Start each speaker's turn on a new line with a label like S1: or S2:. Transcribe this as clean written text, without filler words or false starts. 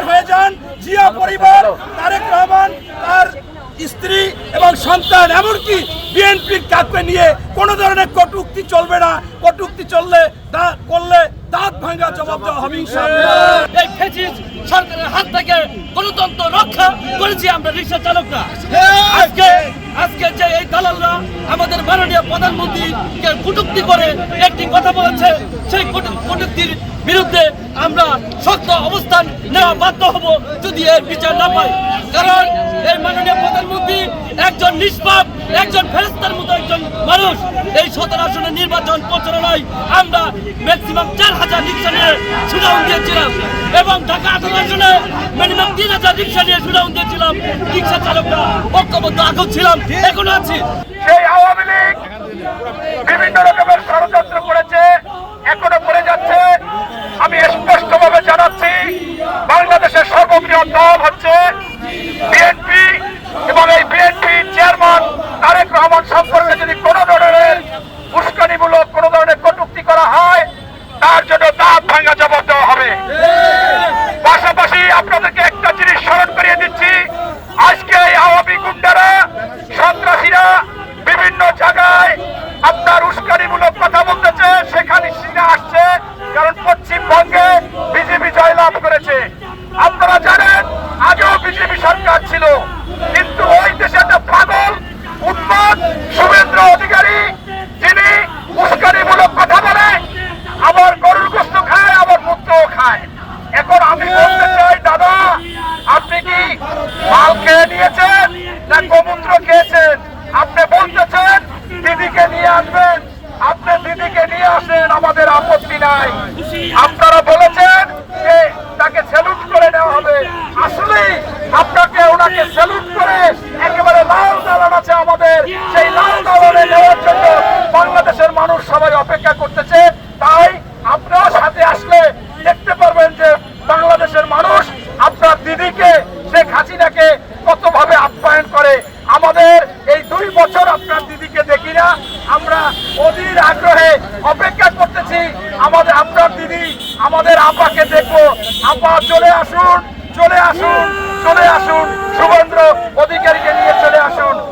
S1: গ্রেফতার হয়ে যান জিয়া পরিবার, তারেক রহমান, তার স্ত্রী এবং সন্তান, এমনকি বিএনপির কাককে নিয়ে কোনো ধরনের কটূক্তি চলবে না। কটূক্তি করলে দাঁত ভাঙা জবাব দেওয়া হবে ইনশাআল্লাহ।
S2: এই ফ্যাসিস্ট সরকারের হাত থেকে গণতন্ত্র রক্ষা করেছি আমরা রিক্সা চালকরা। আজকে যে এই দালালরা আমাদের মাননীয় প্রধানমন্ত্রীকে কটূক্তি করে একটি কথা বলেছে, সেই কটূক্তির বিরুদ্ধে আমরা শক্ত অবস্থান নেওয়া বাধ্য হব যদি এর বিচার না পাই। কারণ এই মাননীয় প্রধানমন্ত্রী একজন নিষ্পাপ, একজন ফেরেশতার মতো একজন মানুষ। এই 17 আসনের নির্বাচন পরিচালনায় আমরা ম্যাক্সিমাম 4000 রিক্সা নিয়ে শুনাউন দিয়েছিলাম এবং ঢাকা 18 আসনে মিনিমাম 3000 রিক্সা নিয়ে শুনাউন দিয়েছিলাম। রিক্সা চালকরা ঐক্যবদ্ধ আগেও ছিলাম, এখনো আছি।
S1: সেই আওয়ামী লীগ বিভিন্ন রকমের ষড়যন্ত্র করেছে, এখনো করে যাচ্ছে। আমি স্পষ্টভাবে জানাচ্ছি, বাংলাদেশের সর্ববৃহৎ দল হচ্ছে বিএনপি এবং এই বিএনপি চেয়ারম্যান তারেক রহমান সম্পর্কে যদি কোনো ধরনের উস্কানিমূলক কোনো ধরনের কটূক্তি করা হয়, তার জন্য দাঁত ভাঙা জবাব দেওয়া হবে। পাশাপাশি আপনাদেরকে একটা জিনিস স্মরণ করিয়ে দিচ্ছি, আজকে এই আওয়ামী গুন্ডারা, সন্ত্রাসীরা বিভিন্ন জায়গায় আপনার উস্কানিমূলক কথা বলতেছে, সেখানে আসছে কারণ পশ্চিমবঙ্গে বিজেপি জয়লাভ করেছে। আপনারা জানেন আগেও বিজেপি সরকার ছিল, কিন্তু ওই দেশে একটা পাগল উন্মাদ শুভেন্দ্র অধিকারী, যিনি উস্কানিমূলক কথা বলে, আবার গরুর গোশত খায়, আবার মূত্রও খায়। এখন আমি বলতে চাই, দাদা আপনি কি মাল খেয়ে নিয়েছেন না গোমূত্র খেয়েছেন? আপনি বলতেছেন দিদিকে নিয়ে আসবেন, আপনি দিদিকে নিয়ে আসেন, আমাদের আপত্তি নাই। আপনারা বলেছেন যে তাকে স্যালুট করে নেওয়া হবে, আসলে আপনাকে ওনাকে স্যালুট করে একেবারে লাল দালান আছে আমাদের, সেই লাল দালানে নেওয়ার জন্য বাংলাদেশের মানুষ সবাই অপেক্ষা করতেছে। তাই আপনার সাথে আসলে দেখতে পারবেন যে বাংলাদেশের মানুষ আপনার দিদিকে, শেখ হাসিনাকে কতভাবে আপ্যায়ন করে। আমাদের এই 2 বছর আপনার দিদিকে দেখি না, আমরা অধীর আগ্রহে অপেক্ষা করতেছি আমাদের আপনার দিদি আমাদের